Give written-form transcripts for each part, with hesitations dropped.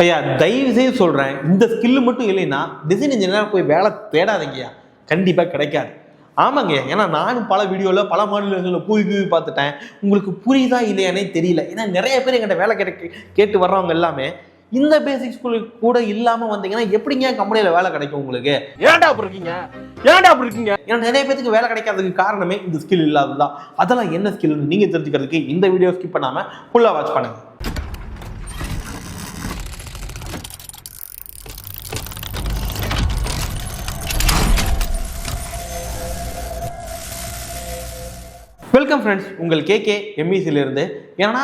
ஐயா தயவு செய்து சொல்றேன், இந்த ஸ்கில் மட்டும் இல்லைன்னா டிசைன் இன்ஜினியர் போய் வேலை தேடாதீங்கய்யா, கண்டிப்பா கிடைக்காது. ஆமாங்க, ஏன்னா நானும் பல வீடியோவில் பல மாநிலங்களில் போய் பார்த்துட்டேன். உங்களுக்கு புரியுதா இல்லையானே தெரியல. ஏன்னா நிறைய பேர் எங்கிட்ட வேலை கேட்டு வர்றவங்க எல்லாமே இந்த பேசிக் ஸ்கூலுக்கு கூட இல்லாமல் வந்தீங்கன்னா எப்படிங்க கம்பெனியில் வேலை கிடைக்கும் உங்களுக்கு? ஏன்டா அப்படி இருக்கீங்க? ஏன்னா நிறைய பேருக்கு வேலை கிடைக்காததுக்கு காரணமே இந்த ஸ்கில் இல்லாததுதான். அதெல்லாம் என்ன ஸ்கில்னு நீங்கள் தெரிஞ்சுக்கிறதுக்கு இந்த வீடியோ ஸ்கிப் பண்ணாமல் ஃபுல்லாக வாட்ச் பண்ணுங்க. வெல்கம் ஃப்ரெண்ட்ஸ், உங்கள் கேகே எம்இசியிலிருந்து. ஏன்னா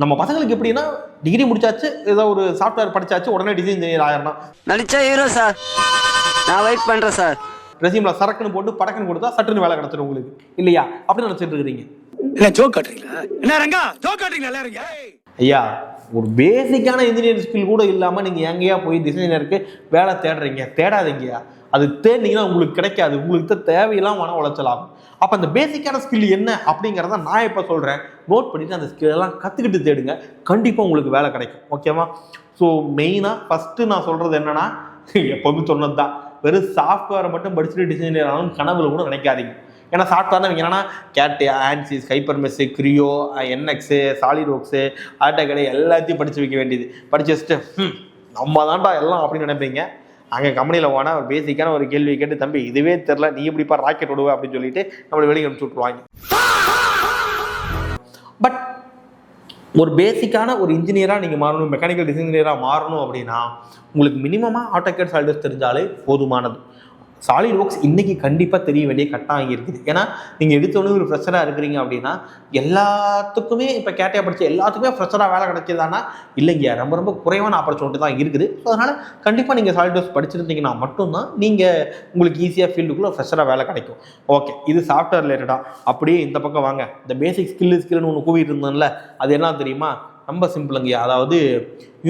நம்ம பசங்களுக்கு எப்படின்னா டிகிரி முடிச்சாச்சு, ஏதோ ஒரு சாஃப்ட்வேர் படிச்சாச்சு, உடனே டிசைன் இன்ஜினியர் ஆயிரணும். நடிச்சா ஹீரோ சார், நான் வெயிட் பண்ணுறேன் சார். ரெசியூமில் சரக்குன்னு போட்டு படக்குன்னு கொடுத்தா சட்டுன்னு வேலை கிடச்சிடும் உங்களுக்கு, இல்லையா? அப்படின்னு நினச்சிட்டு இருக்கிறீங்க. ஐயா, ஒரு பேசிக்கான இன்ஜினியரிங் ஸ்கில் கூட இல்லாமல் நீங்கள் எங்கேயா போய் டிசைனருக்கு வேலை தேடுறீங்க? தேடாதீங்கயா. அது தேடினீங்கன்னா உங்களுக்கு கிடைக்காது. உங்களுக்கு தேவையெல்லாம் மன உளைச்சல் ஆகும். அப்போ அந்த பேசிக்கான ஸ்கில் என்ன அப்படிங்கிறத நான் இப்போ சொல்கிறேன். நோட் பண்ணிவிட்டு அந்த ஸ்கில்லெல்லாம் கற்றுக்கிட்டு தேடுங்க, கண்டிப்பாக உங்களுக்கு வேலை கிடைக்கும். ஓகேவா? ஸோ மெயினாக ஃபஸ்ட்டு நான் சொல்கிறது என்னென்னா, எப்போதும் சொன்னது தான், வெறும் சாஃப்ட்வேரை மட்டும் படிச்சுட்டு டிசைனர் ஆனாலும் கனவுல கூட நினைக்காதீங்க. ஏன்னா சாஃப்ட்வேர்னா நீங்கள் என்னன்னா கேட், ஆன்சிஸ், ஹைப்பர்மெஸ், கிரியோ, என்எக்ஸு, சாலிட்வொர்க்ஸு, ஆட்டோகேட் எல்லாத்தையும் படித்து வைக்க வேண்டியது. படித்து வச்சுட்டு நம்ம தான்டா எல்லாம் அப்படின்னு நினைப்பீங்க. அங்கே கம்பெனியில் போனால் ஒரு பேசிக்கான ஒரு கேள்வி கேட்டு, தம்பி இதுவே தெரில, நீ எப்படிப்பா ராக்கெட் விடுவ அப்படின்னு சொல்லிட்டு நம்மளை வெளியே அனுப்பிச்சு விட்ருவாங்க. பட் ஒரு பேசிக்கான ஒரு இன்ஜினியராக நீங்கள் மாறணும், மெக்கானிக்கல் டிசைன் இன்ஜினியராக மாறணும் அப்படின்னா உங்களுக்கு மினிமமாக ஆட்டோகேட், சாலிட்வொர்க்ஸ் தெரிஞ்சாலே போதுமானது. சாலிட்வொர்க்ஸ் இன்றைக்கி கண்டிப்பாக தெரிய வேண்டிய கட்டாயம் இருக்குது. ஏன்னா நீங்கள் எடுத்தோடனே ஒரு ஃப்ரெஷராக இருக்கிறீங்க அப்படின்னா எல்லாத்துக்குமே இப்போ கேட்டையாக படித்த எல்லாத்துக்குமே ஃப்ரெஷராக வேலை கிடைச்சதானா? இல்லைங்க, ரொம்ப ரொம்ப குறைவான ஆப்பர்ச்சுனிட்டி தான் இருக்குது. ஸோ அதனால் கண்டிப்பாக நீங்கள் சாலிட்வொர்க்ஸ் படிச்சிருந்தீங்கன்னா மட்டும்தான் நீங்கள் உங்களுக்கு ஈஸியாக ஃபீல்டுக்குள்ளே ஃப்ரெஷராக வேலை கிடைக்கும். ஓகே, இது சாஃப்ட்வேர் ரிலேட்டடாக. அப்படியே இந்த பக்கம் வாங்க, இந்த பேசிக் ஸ்கில்னு ஒன்று கூவிட்டு இருந்தோம்ல, அது என்ன தெரியுமா? ரொம்ப சிம்பிளுங்கய்யா. அதாவது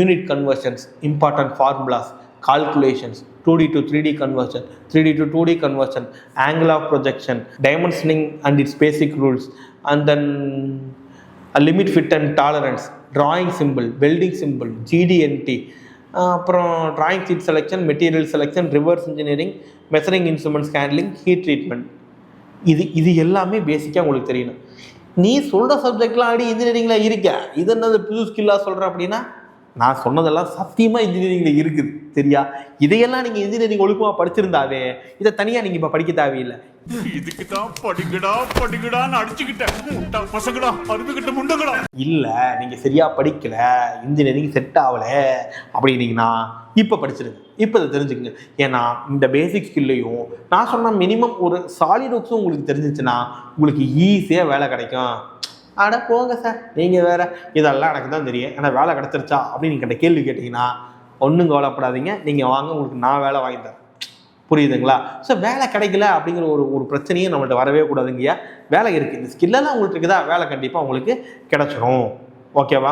unit conversions, important formulas, calculations, 2D to 3D conversion, 3D to 2D conversion, angle of projection, dimensioning and its basic rules, and then a limit, fit and tolerance, drawing symbol, welding symbol, GD&T, அப்புறம் drawing sheet selection, material selection, reverse engineering, measuring instruments handling, heat treatment. இது எல்லாமே பேசிக்காக உங்களுக்கு தெரியணும். நீ சொல்கிற சப்ஜெக்ட்லாம் ஆடி இன்ஜினியரிங்கில் இருக்க, இது என்னது புது ஸ்கில்லாக சொல்கிற அப்படின்னா, நான் சொன்னதெல்லாம் சத்தியமாக இன்ஜினியரிங்கில் இருக்குது, சரியா? இதையெல்லாம் நீங்கள் இன்ஜினியரிங் ஒழுக்கமாக படிச்சிருந்தாவே இதை தனியாக நீங்கள் இப்போ படிக்க தேவையில்லை. இதுக்கு தான் படிக்கடான்னு அடிச்சுக்கிட்டேன் பசங்களா, அறுதுகிட்ட முண்டங்களா. இல்லை, நீங்கள் சரியாக படிக்கல, இன்ஜினியரிங் செட் ஆகலை அப்படின்னீங்கன்னா இப்போ படிச்சிருங்க, இப்போ இதை தெரிஞ்சுக்கங்க. ஏன்னா இந்த பேசிக் ஸ்கில்லையும் நான் சொன்ன மினிமம் ஒரு சாலிட்வொர்க்ஸும் உங்களுக்கு தெரிஞ்சிச்சுன்னா உங்களுக்கு ஈஸியாக வேலை கிடைக்கும். அட போங்க சார், நீங்கள் வேறு, இதெல்லாம் எனக்கு தான் தெரியும், ஏன்னா வேலை கிடச்சிருச்சா அப்படின்னு நீங்கள் கேள்வி கேட்டிங்கன்னா ஒன்றும் கவலைப்படாதீங்க, நீங்கள் வாங்க, உங்களுக்கு நான் வேலை வாங்கி தரேன். புரியுதுங்களா? ஸோ வேலை கிடைக்கல அப்படிங்கிற ஒரு பிரச்சனையும் நம்மள்ட்ட வரவே கூடாதுங்கய்யா. வேலை இருக்குது, இந்த ஸ்கில்லெல்லாம் உங்களுக்கு இருக்குதா, வேலை கண்டிப்பாக உங்களுக்கு கிடச்சிரும். ஓகேவா?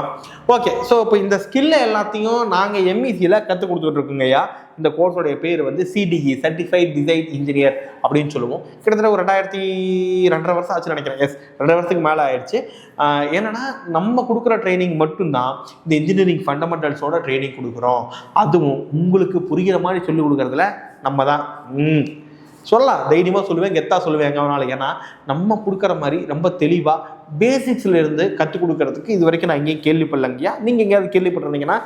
ஓகே, ஸோ இப்போ இந்த ஸ்கில்லை எல்லாத்தையும் நாங்கள் எம்இசியில் கற்றுக் கொடுத்துட்ருக்கோங்கய்யா. இந்த கோர்ஸோடைய பேர் வந்து சிடிஇ, சர்டிஃபைட் டிசைன் இன்ஜினியர் அப்படின்னு சொல்லுவோம். கிட்டத்தட்ட ஒரு 2.5 வருஷம் ஆச்சுன்னு நினைக்கிறேன். 2 வருஷத்துக்கு மேலே ஆயிடுச்சு. ஏன்னா நம்ம கொடுக்குற ட்ரைனிங் மட்டும்தான் இந்த இன்ஜினியரிங் ஃபண்டமெண்டல்ஸோட ட்ரைனிங் கொடுக்குறோம். அதுவும் உங்களுக்கு புரிகிற மாதிரி சொல்லிக் கொடுக்குறதுல நம்ம தான் சொல்லலாம், தைரியமாக சொல்லுவேன், கெத்தாக சொல்லுவேன் எங்கே வேணாலும். ஏன்னா நம்ம கொடுக்குற மாதிரி ரொம்ப தெளிவாக பேசிக்ஸ்லேருந்து கற்றுக் கொடுக்கறதுக்கு இது வரைக்கும் நான் எங்கேயும் கேள்விப்படலைங்கய்யா. நீங்கள் எங்கேயாவது கேள்விப்பட்டிருந்தீங்கன்னா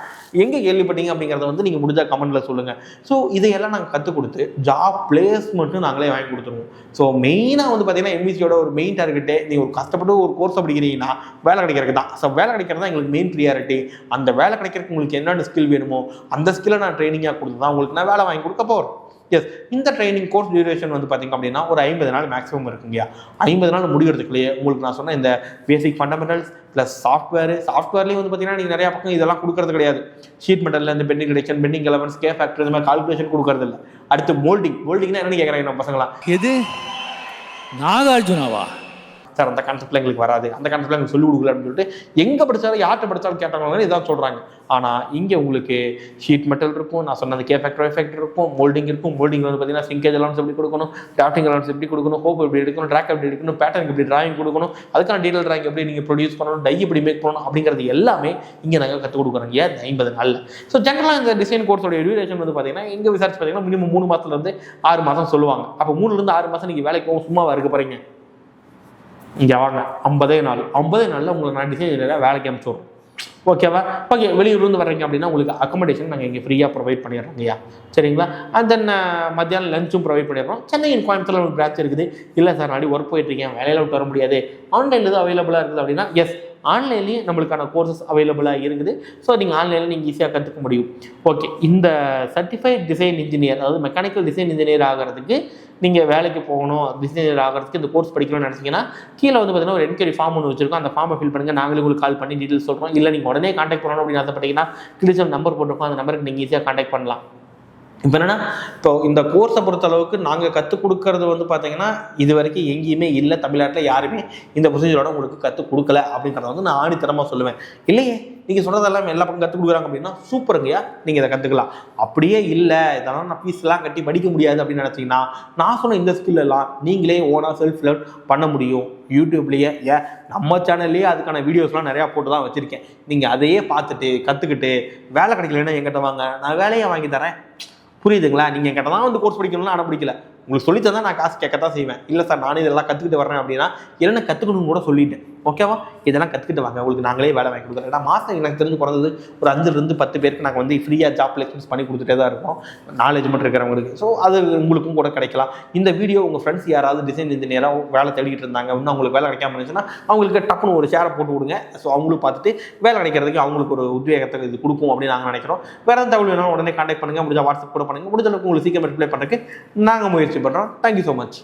எங்கே கேள்விப்பட்டீங்க அப்படிங்கிறத வந்து நீங்கள் முடிஞ்சால் கமெண்ட்டில் சொல்லுங்கள். ஸோ இதையெல்லாம் நாங்கள் கற்றுக் கொடுத்து ஜாப் பிளேஸ்மெண்ட்டும் நாங்களே வாங்கி கொடுத்துருவோம். ஸோ மெயினாக வந்து பார்த்தீங்கன்னா எம்இசியோட ஒரு மெயின் டார்கெட்டே, நீங்கள் ஒரு கஷ்டப்பட்டு ஒரு கோர்ஸ் படிக்கிறீங்கன்னா வேலை கிடைக்கிறதுக்கு தான். ஸோ வேலை கிடைக்கிறது தான் எங்களுக்கு மெயின் ப்ரியாரிட்டி. அந்த வேலை கிடைக்கிறதுக்கு உங்களுக்கு என்னென்ன ஸ்கில் வேணுமோ அந்த ஸ்கில்லை நான் ட்ரைனிங்காக கொடுத்து தான் உங்களுக்கு நான் வேலை வாங்கி கொடுக்க போகிறேன். எஸ், இந்த ட்ரைனிங் கோர்ஸ் டியூரேஷன் வந்து பார்த்திங்க அப்படின்னா ஒரு 50 நாள் மேக்ஸிமம் இருக்குங்கய்யா. 50 நாள் முடிகிறதுக்குள்ளேயே உங்களுக்கு நான் சொன்ன இந்த பேசிக் ஃபண்டமெண்டல்ஸ் ப்ளஸ் சாஃப்ட்வேர்லேயும் வந்து பார்த்தீங்கன்னா நீங்கள் நிறையா பக்கம் இதெல்லாம் கொடுக்கறது கிடையாது. ஷீட் மெட்டலில் இந்த bending detection, bending elements, K factor, இந்த மாதிரி கால்குலேஷன் கொடுக்கறது இல்லை. அடுத்து மோல்டிங்னா என்னென்னு கேட்குறாங்க நம்ம பசங்களா? எது நாகார்ஜுனாவா? சார் அந்த கான்செப்ட்ல எங்களுக்கு வராது, அந்த கான்செப்ட்ல எங்களுக்கு சொல்லிக் கொடுக்கல அப்படின்னு சொல்லிட்டு எங்கே படித்தாலும் யார்கிட்ட படித்தாலும் கேட்டாங்க இதான் சொல்கிறாங்க. ஆனால் இங்கே உங்களுக்கு ஷீட் மெட்டல் இருக்கும், நான் சொன்னது கே ஃபேக்டர் எஃபெக்ட் இருக்கும், மோல்டிங் இருக்கும். மோல்டிங் வந்து பார்த்தீங்கன்னா சிங்கேஜ் அலவன்ஸ் எப்படி கொடுக்கணும், டிராஃப்டிங் அலவன்ஸ் எப்படி கொடுக்கணும், ஹோப் எப்படி எடுக்கணும், ட்ராக் எப்படி எடுக்கணும், பேட்டர்ன் எப்படி டிராயிங் கொடுக்கணும், அதுக்கான டீடைல் டிராயிங் எப்படி நீங்கள் ப்ரொடியூஸ் பண்ணணும், டை எப்படி மேக் பண்ணணும் அப்படிங்கிறது எல்லாமே இங்கே நாங்கள் கற்றுக் கொடுக்குறோம் 50 நாளில். ஸோ ஜென்ரலாக இந்த டிசைன் கோர்ஸோட டியூரேஷன் வந்து பார்த்தீங்கன்னா எங்கே விசாரிச்சு பார்த்தீங்கன்னா மினிமம் 3 மாதத்துலேருந்து 6 மாதம் சொல்லுவாங்க. அப்போ 3 to 6 மாதம் நீங்கள் வேலைக்கு போகும் சும்மாவா இருக்க போகிறீங்க? இங்கே வாங்க 50 நாள் உங்களுக்கு நான் டிசைன் வேலைக்கு அனுப்பிச்சுடுறோம். ஓகேவா? ஓகே, வெளியூர்லேருந்து வர்றீங்க அப்படின்னா உங்களுக்கு அக்கமடேஷன் நாங்கள் இங்கே ஃப்ரீயாக ப்ரொவைட் பண்ணிடுறோம் ஐயா, சரிங்களா? அண்ட் தென் மத்தியானம் லஞ்சும் ப்ரொவைட் பண்ணிடுறோம். சென்னையின் கோயம்புத்தூர் ஒரு பிரான்ச் இருக்குது. இல்லை சார் நாடி ஒர்க் போயிட்டுருக்கேன், வேலையில் விட்டு வர முடியாது, ஆன்லைனில் எதுவும் அவைலபிளாக இருக்குது அப்படின்னா எஸ், ஆன்லைன்லேயும் நம்மளுக்கான கோர்சஸ் அவைலபிளாக இருக்குது. ஸோ நீங்கள் ஆன்லைனில் நீங்கள் ஈஸியாக கற்றுக்க முடியும். ஓகே, இந்த சர்டிஃபைட் டிசைன் இன்ஜினியர், அதாவது மெக்கானிக்கல் டிசைன் இன்ஜினியர் ஆகிறதுக்கு நீங்கள் வேலைக்கு போகணும், டிசைனர் ஆகிறதுக்கு இந்த கோர்ஸ் படிக்கணும்னு நினச்சிங்கன்னா கீழே வந்து பார்த்தீங்கன்னா ஒரு என்கொயரி ஃபார்ம் ஒன்று வச்சிருக்கோம். அந்த ஃபார்மை ஃபில் பண்ணுங்கள், நாங்களே உங்களுக்கு கால் பண்ணி டீட்டெயில்ஸ் சொல்கிறோம். இல்லை நீங்கள் உடனே கான்டாக்ட் பண்ணணும் அப்படின்னு ஆசைப்பட்டீங்கன்னா கிளிச்சம் நம்பர் போட்டிருக்கோம், அந்த நம்பருக்கு நீங்கள் ஈஸியாக கான்டாக்ட் பண்ணலாம். இப்போ என்னன்னா, இப்போ இந்த கோர்ஸை பொறுத்த அளவுக்கு நாங்கள் கற்றுக் கொடுக்கறது வந்து பார்த்தீங்கன்னா இது வரைக்கும் எங்கேயுமே இல்லை, தமிழ்நாட்டில் யாருமே இந்த ப்ரொசீஜரோட உங்களுக்கு கற்றுக் கொடுக்கல அப்படின்றத வந்து நான் ஆணித்தரமாக சொல்லுவேன். இல்லையே நீங்கள் சொல்கிறதெல்லாம் எல்லா பக்கம் கற்றுக் கொடுக்குறாங்க அப்படின்னா சூப்பருங்கய்யா, நீங்கள் இதை கற்றுக்கலாம். அப்படியே இல்லை இதெல்லாம் நான் ஃபீஸ்லாம் கட்டி படிக்க முடியாது அப்படின்னு நினச்சிங்கன்னா நான் சொன்ன இந்த ஸ்கில்லெல்லாம் நீங்களே ஓனாக செல்ஃப் லேர்ன் பண்ண முடியும். யூடியூப்லேயே நம்ம சேனல்லேயே அதுக்கான வீடியோஸ்லாம் நிறையா போட்டு தான் வச்சுருக்கேன். நீங்கள் அதையே பார்த்துட்டு கற்றுக்கிட்டு வேலை கிடைக்கலன்னா என்கிட்ட வாங்க, நான் வேலையை வாங்கி தரேன். புரியுதுங்களா? நீங்கள் என்கிட்ட தான் வந்து கோர்ஸ் படிக்கணும்னு அடம் பிடிக்கல, உங்களுக்கு சொல்லித்தான் தான் நான் காசு கேட்கத்தான் செய்வேன். இல்லை சார் நானே இதெல்லாம் கற்றுக்கிட்டு வரேன் அப்படின்னா என்ன கற்றுக்கணும்னு கூட சொல்லிட்டேன். ஓகேவா? இதெல்லாம் கற்றுக்கிட்டு வாங்க, உங்களுக்கு நாங்களே வேலை வாங்கி கொடுக்குறோம். ஏன்னா மாதம் எனக்கு தெரிஞ்சு குறைஞ்சது ஒரு 5 to 10 பேருக்கு நாங்கள் வந்து ஃப்ரீயாக ஜாப் பிளேஸ்மெண்ட்ஸ் பண்ணி கொடுத்துட்டே தான் இருக்கோம், நாலேஜ் மட்டும் இருக்கிறவங்களுக்கு. ஸோ அது உங்களுக்கும் கூட கிடைக்கலாம். இந்த வீடியோ உங்கள் ஃப்ரெண்ட்ஸ் யாராவது டிசைன் இன்ஜினியராக வேலை தேடிட்டு இருந்தாங்க, இன்னும் அவங்களுக்கு வேலை கிடைக்காம இருந்துச்சுன்னா அவங்களுக்கு டக்குன்னு ஒரு ஷேரை போட்டு விடுங்க. ஸோ அவங்களும் பார்த்துட்டு வேலை கிடைக்கிறதுக்கு அவங்களுக்கு ஒரு உத்வேகத்தை இது கொடுக்கும் அப்படின்னு நாங்கள் நினைக்கிறோம். வேறு எதாவது தகவல் வேணாலும் உடனே கான்டாக்ட் பண்ணுங்கள், முடிஞ்ச வாட்ஸ்அப் கூட பண்ணுங்கள். முடிஞ்ச அளவுக்கு உங்களுக்கு சீக்கிரம் ரிப்ளை பண்ணுறதுக்கு நாங்கள் முயற்சி பண்ணுறோம். Thank you so much.